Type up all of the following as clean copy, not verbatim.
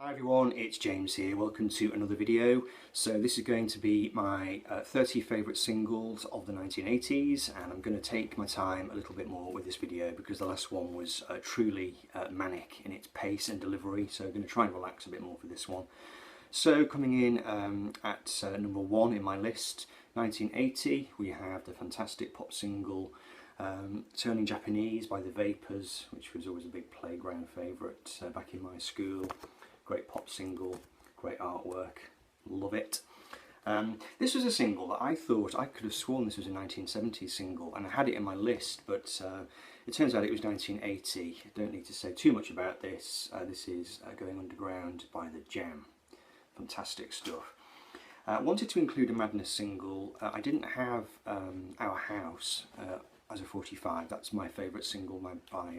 Hi everyone, it's James here. Welcome to another video. So this is going to be my 30 favourite singles of the 1980s, and I'm going to take my time a little bit more with this video because the last one was truly manic in its pace and delivery, so I'm going to try and relax a bit more for this one. So coming in at number 1 in my list, 1980, we have the fantastic pop single Turning Japanese by The Vapors, which was always a big playground favourite back in my school. Great pop single, great artwork, love it. This was a single that I thought, I could have sworn this was a 1970s single, and I had it in my list, but it turns out it was 1980. I don't need to say too much about this. This is Going Underground by The Jam. Fantastic stuff. I wanted to include a Madness single. I didn't have Our House as a 45. That's my favourite single by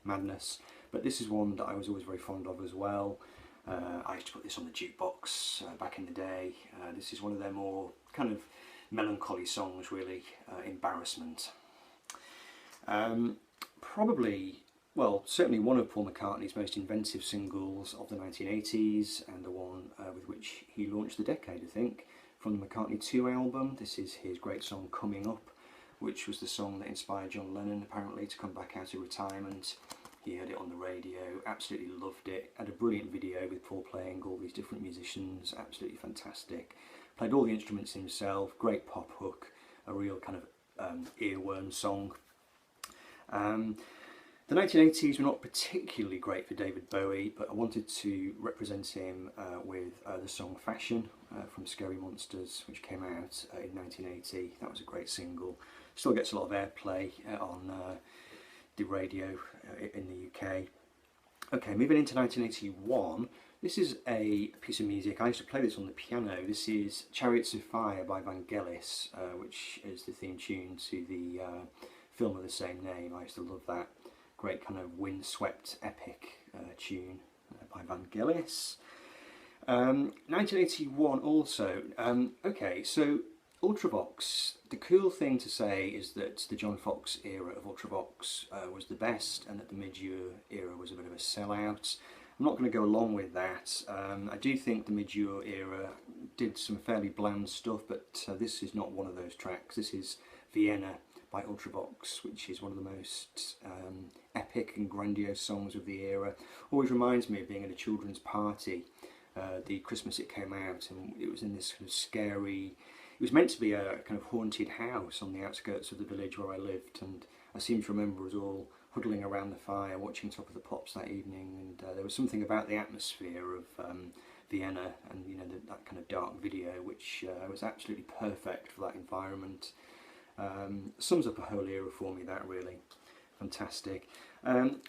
Madness, but this is one that I was always very fond of as well. I used to put this on the jukebox back in the day. This is one of their more kind of melancholy songs, really. Embarrassment. Probably, well, certainly one of Paul McCartney's most inventive singles of the 1980s, and the one with which he launched the decade, I think, from the McCartney 2 album. This is his great song Coming Up, which was the song that inspired John Lennon apparently to come back out of retirement. He heard it on the radio, absolutely loved it. Had a brilliant video with Paul playing all these different musicians, absolutely fantastic. Played all the instruments himself, great pop hook, a real kind of earworm song. The 1980s were not particularly great for David Bowie, but I wanted to represent him with the song Fashion from Scary Monsters, which came out in 1980. That was a great single. Still gets a lot of airplay on the radio in the UK. Okay, moving into 1981, this is a piece of music. I used to play this on the piano. This is Chariots of Fire by Vangelis, which is the theme tune to the film of the same name. I used to love that. Great kind of windswept epic tune by Vangelis. 1981 also. Okay, so Ultravox, the cool thing to say is that the John Foxx era of Ultravox was the best, and that the Midge-Ure era was a bit of a sellout. I'm not going to go along with that. I do think the Midge-Ure era did some fairly bland stuff, but this is not one of those tracks. This is Vienna by Ultravox, which is one of the most epic and grandiose songs of the era. Always reminds me of being at a children's party the Christmas it came out, and it was in this kind of scary, it was meant to be a kind of haunted house on the outskirts of the village where I lived, and I seem to remember us all huddling around the fire watching Top of the Pops that evening, and there was something about the atmosphere of Vienna and, you know, that kind of dark video, which was absolutely perfect for that environment. Sums up a whole era for me, that really. Fantastic.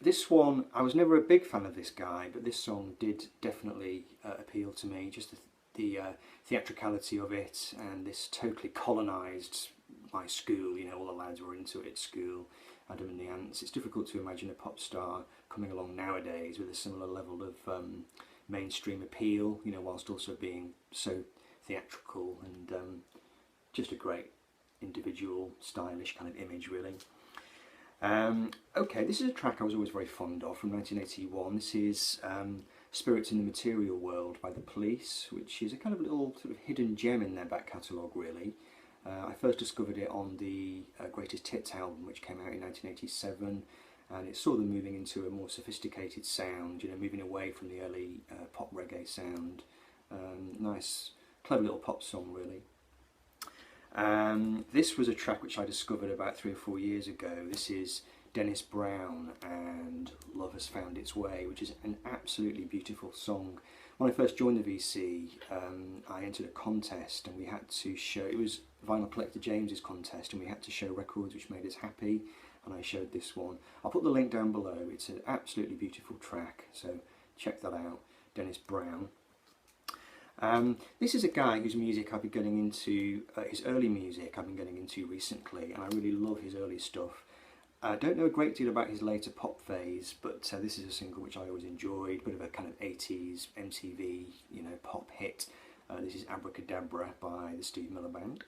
This one, I was never a big fan of this guy, but this song did definitely appeal to me. Just the theatricality of it, and this totally colonised my school. You know, all the lads were into it at school. Adam and the Ants. It's difficult to imagine a pop star coming along nowadays with a similar level of mainstream appeal, you know, whilst also being so theatrical, and just a great individual, stylish kind of image, really. Okay, this is a track I was always very fond of from 1981. This is Spirits in the Material World by The Police, which is a kind of little sort of hidden gem in their back catalogue, really. I first discovered it on the Greatest Hits album, which came out in 1987, and it saw them moving into a more sophisticated sound, you know, moving away from the early pop reggae sound. Nice, clever little pop song, really. This was a track which I discovered about 3 or 4 years ago. This is Dennis Brown and Love Has Found Its Way, which is an absolutely beautiful song. When I first joined the VC, I entered a contest, and we had to show, it was Vinyl Collector James's contest, and we had to show records which made us happy, and I showed this one. I'll put the link down below. It's an absolutely beautiful track, so check that out. Dennis Brown. This is a guy whose music I've been getting into, his early music I've been getting into recently, and I really love his early stuff. I don't know a great deal about his later pop phase, but this is a single which I always enjoyed, bit of a kind of 80s MTV, you know, pop hit. This is Abracadabra by the Steve Miller Band.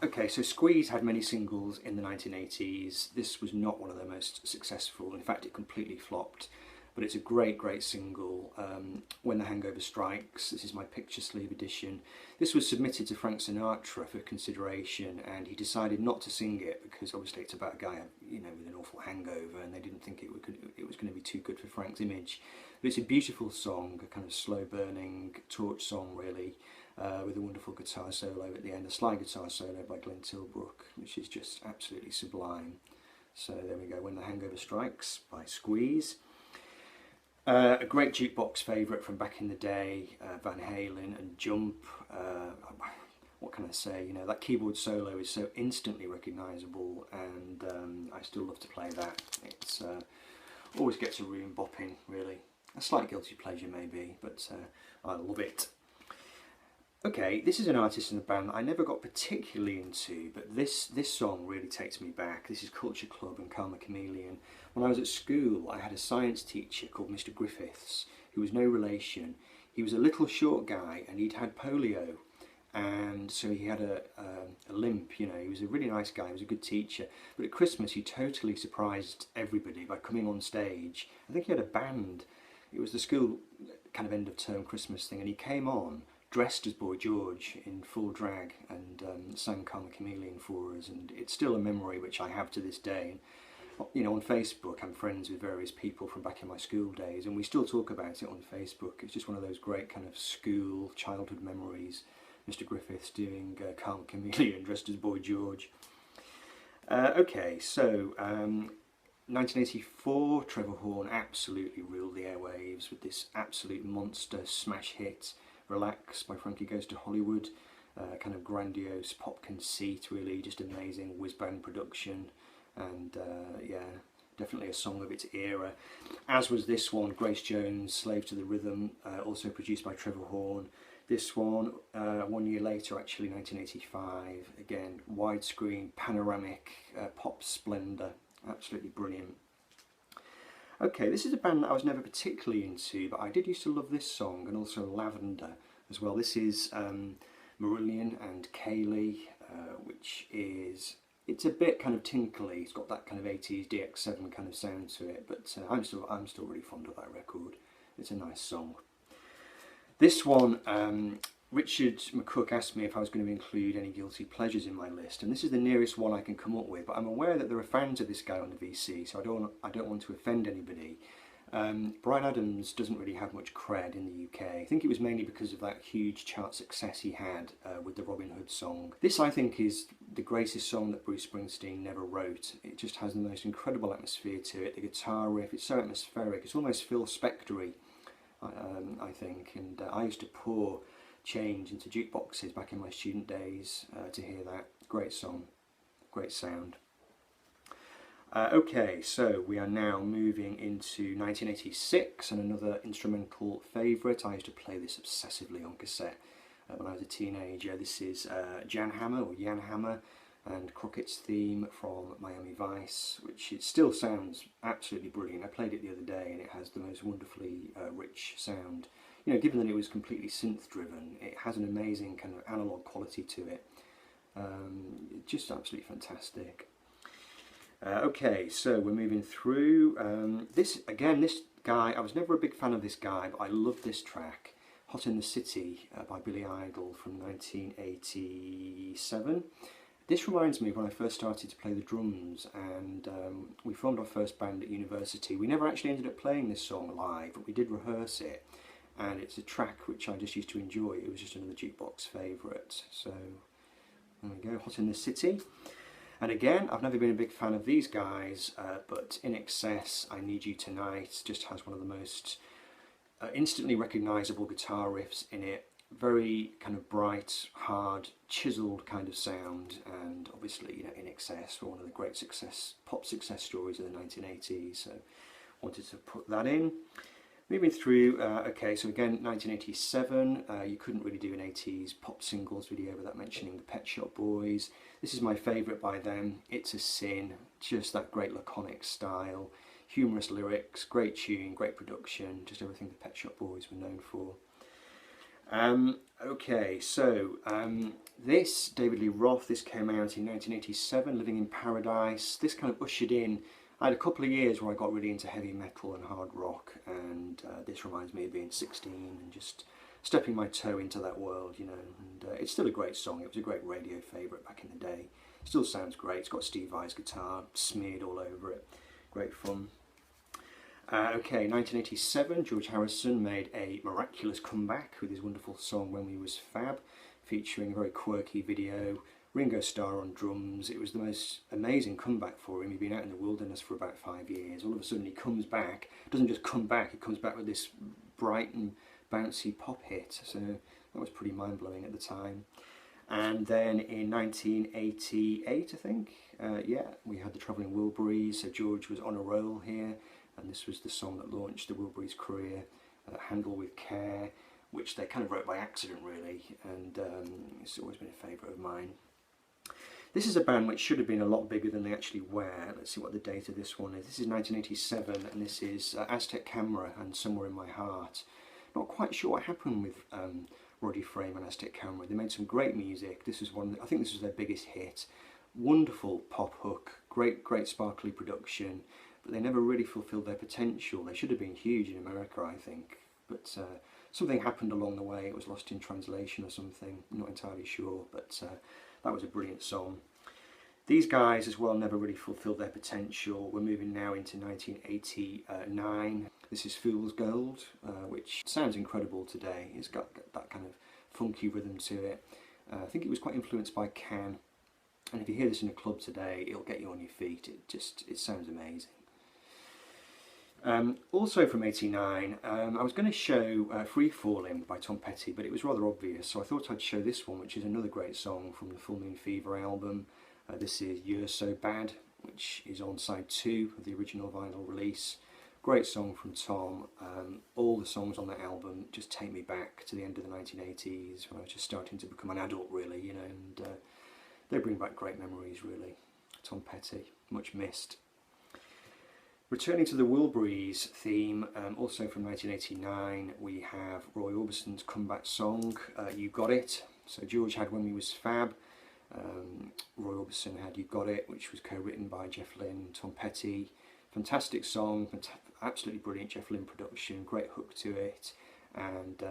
Okay, so Squeeze had many singles in the 1980s. This was not one of their most successful. In fact, it completely flopped. but it's a great, great single. When the Hangover Strikes, this is my picture sleeve edition. This was submitted to Frank Sinatra for consideration, and he decided not to sing it because obviously it's about a guy, you know, with an awful hangover, and they didn't think it was going to be too good for Frank's image. But it's a beautiful song, a kind of slow-burning torch song, really, with a wonderful guitar solo at the end, a slide guitar solo by Glenn Tilbrook, which is just absolutely sublime. So there we go, When the Hangover Strikes by Squeeze. A great jukebox favourite from back in the day, Van Halen and Jump. What can I say, you know, that keyboard solo is so instantly recognisable, and I still love to play that. It's always gets a room bopping, really. A slight guilty pleasure maybe, but I love it. Okay, this is an artist in a band that I never got particularly into, but this song really takes me back. This is Culture Club and Karma Chameleon. When I was at school, I had a science teacher called Mr. Griffiths, who was no relation. He was a little short guy, and he'd had polio, and so he had a limp, you know. He was a really nice guy, he was a good teacher, but at Christmas he totally surprised everybody by coming on stage. I think he had a band. It was the school kind of end of term Christmas thing, and he came on dressed as Boy George in full drag and sang Karma Chameleon for us, and it's still a memory which I have to this day. And, you know, on Facebook I'm friends with various people from back in my school days, and we still talk about it on Facebook. It's just one of those great kind of school childhood memories, Mr. Griffiths doing Karma Chameleon dressed as Boy George. Okay, so 1984, Trevor Horn absolutely ruled the airwaves with this absolute monster smash hit, Relax by Frankie Goes to Hollywood. Kind of grandiose pop conceit, really, just amazing whiz band production, and yeah, definitely a song of its era. As was this one, Grace Jones, Slave to the Rhythm, also produced by Trevor Horn. This one, 1 year later actually, 1985, again, widescreen, panoramic, pop splendour, absolutely brilliant. Okay, this is a band that I was never particularly into, but I did used to love this song, and also Lavender as well. This is Marillion and Kaylee, which is, it's a bit kind of tinkly. It's got that kind of 80s DX7 kind of sound to it, but I'm still really fond of that record. It's a nice song. This one, Richard McCook asked me if I was going to include any guilty pleasures in my list, and this is the nearest one I can come up with, but I'm aware that there are fans of this guy on the VC, so I don't want to offend anybody. Bryan Adams doesn't really have much cred in the UK. I think it was mainly because of that huge chart success he had with the Robin Hood song. This, I think, is the greatest song that Bruce Springsteen never wrote. It just has the most incredible atmosphere to it. The guitar riff, it's so atmospheric, it's almost Phil Spector-y, I think, and I used to pour change into jukeboxes back in my student days to hear that. Great song, great sound. Okay, so we are now moving into 1986 and another instrumental favourite. I used to play this obsessively on cassette when I was a teenager. This is Jan Hammer, or Jan Hammer, and Crockett's theme from Miami Vice, which it still sounds absolutely brilliant. I played it the other day and it has the most wonderfully rich sound. You know, given that it was completely synth driven, it has an amazing kind of analogue quality to it. Just absolutely fantastic. Okay, so we're moving through. This guy, I was never a big fan of this guy, but I love this track, Hot in the City by Billy Idol from 1987. This reminds me of when I first started to play the drums, and we formed our first band at university. We never actually ended up playing this song live, but we did rehearse it, and it's a track which I just used to enjoy. It was just another jukebox favourite. So there we go, Hot in the City. And again, I've never been a big fan of these guys, but INXS, I Need You Tonight just has one of the most instantly recognisable guitar riffs in it. Very kind of bright, hard, chiselled kind of sound, and obviously, you know, INXS were one of the great pop success stories of the 1980s, so wanted to put that in. Moving through, okay, so again, 1987, you couldn't really do an 80s pop singles video without mentioning the Pet Shop Boys. This is my favourite by them, It's a Sin, just that great laconic style, humorous lyrics, great tune, great production, just everything the Pet Shop Boys were known for. Okay, so this, David Lee Roth, this came out in 1987, Living in Paradise. This kind of ushered in, I had a couple of years where I got really into heavy metal and hard rock, and this reminds me of being 16 and just stepping my toe into that world, you know. And it's still a great song. It was a great radio favourite back in the day. Still sounds great. It's got Steve Vai's guitar smeared all over it. Great fun. Okay, 1987, George Harrison made a miraculous comeback with his wonderful song When We Was Fab, featuring a very quirky video, Ringo Starr on drums. It was the most amazing comeback for him. He'd been out in the wilderness for about 5 years. All of a sudden he comes back, doesn't just come back, he comes back with this bright and bouncy pop hit. So that was pretty mind-blowing at the time. And then in 1988, I think, yeah, we had the Travelling Wilburys. So George was on a roll here, and this was the song that launched the Wilburys' career, Handle with Care, which they kind of wrote by accident really, and it's always been a favourite of mine. This is a band which should have been a lot bigger than they actually were. Let's see what the date of this one is. This is 1987, and this is Aztec Camera and Somewhere in My Heart. Not quite sure what happened with Roddy Frame and Aztec Camera. They made some great music. This is one, I think this was their biggest hit. Wonderful pop hook, great sparkly production, but they never really fulfilled their potential. They should have been huge in America, I think, but something happened along the way. It was lost in translation or something, not entirely sure, but that was a brilliant song. These guys as well never really fulfilled their potential. We're moving now into 1989. This is Fool's Gold, which sounds incredible today. It's got that kind of funky rhythm to it. I think it was quite influenced by Can, and if you hear this in a club today, it'll get you on your feet. It sounds amazing. Also from '89, I was going to show Free Falling by Tom Petty, but it was rather obvious, so I thought I'd show this one, which is another great song from the Full Moon Fever album. This is You're So Bad, which is on side 2 of the original vinyl release. Great song from Tom. All the songs on that album just take me back to the end of the 1980s, when I was just starting to become an adult really, you know, and they bring back great memories really. Tom Petty, much missed. Returning to the Wilburys theme, also from 1989, we have Roy Orbison's comeback song, You Got It. So George had When We Was Fab, Roy Orbison had You Got It, which was co-written by Jeff Lynne, Tom Petty. Fantastic song, absolutely brilliant Jeff Lynne production, great hook to it, and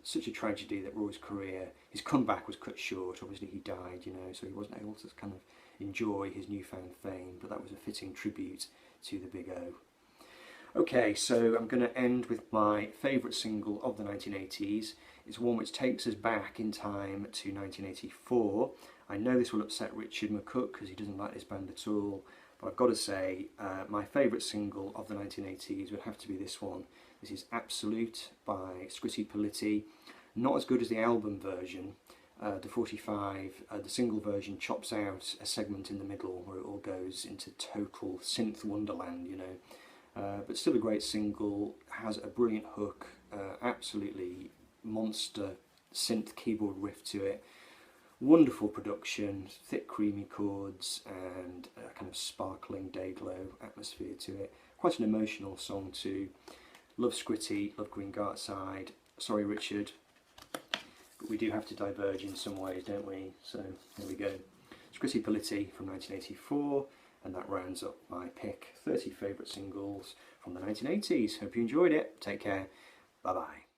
such a tragedy that Roy's career, his comeback was cut short. Obviously he died, you know, so he wasn't able to kind of enjoy his newfound fame, but that was a fitting tribute to the Big O. Okay, so I'm going to end with my favourite single of the 1980s. It's one which takes us back in time to 1984. I know this will upset Richard McCook because he doesn't like this band at all, but I've got to say my favourite single of the 1980s would have to be this one. This is Absolute by Scritti Politti. Not as good as the album version. The 45, the single version chops out a segment in the middle where it all goes into total synth wonderland, you know. But still a great single, has a brilliant hook, absolutely monster synth keyboard riff to it. Wonderful production, thick creamy chords, and a kind of sparkling day glow atmosphere to it. Quite an emotional song too. Love Scritti, love Green Gartside. Sorry Richard, but we do have to diverge in some ways, don't we? So here we go. Scritti Politti from 1984, and that rounds up my pick 30 favourite singles from the 1980s. Hope you enjoyed it. Take care. Bye bye.